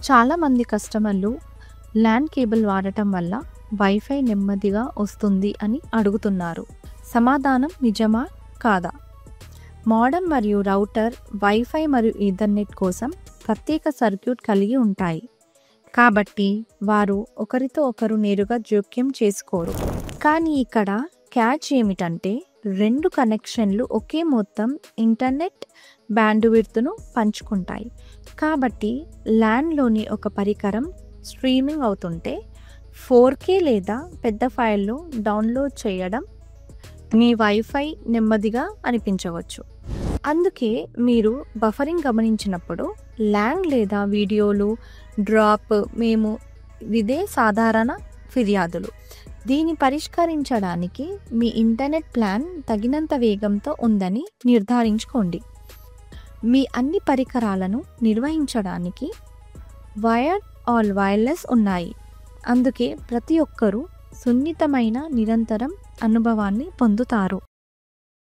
చాలామంది కస్టమర్లు LAN cable వాడటం వల్ల వైఫై నెమ్మదిగా వస్తుంది అని అడుగుతున్నారు. సమాధానం నిజమా కాదా? మోడెమ్ మరియు రౌటర్ వైఫై మరియు ఈథర్నెట్ కోసం ప్రత్యేక సర్క్యూట్ కలిగి ఉంటాయి. కాబట్టి వారు ఒకరితో ఒకరు నేరుగా జోక్యం చేసుకోరు. కానీ ఇక్కడ క్యాచ్ ఏమిటంటే, 2 కనెక్షన్లు ఒకే మొత్తం ఇంటర్నెట్ బ్యాండ్విడ్త్ను పంచుకుంటాయి. కాబట్టి ల్యాన్లోని ఒక పరికరం స్ట్రీమింగ్ అవుతుంటే 4K లేదా పెద్ద ఫైల్ను డౌన్లోడ్ చేయడం మీ వైఫై నెమ్మదిగా అనిపించవచ్చు. అందుకే మీరు బఫరింగ్ గమనించినప్పుడు ల్యాగ్ లేదా వీడియోలు డ్రాప్ మేము ఇదే సాధారణ ఫిర్యాదులు. దీన్ని పరిష్కరించడానికి మీ ఇంటర్నెట్ ప్లాన్ తగినంత వేగంతో ఉందని నిర్ధారించుకోండి. మీ అన్ని పరికరాలను నిర్వహించడానికి వైర్డ్ ఆర్ వైర్లెస్ ఉన్నాయి. అందుకే ప్రతి ఒక్కరూ సున్నితమైన నిరంతరం అనుభవాన్ని పొందుతారు.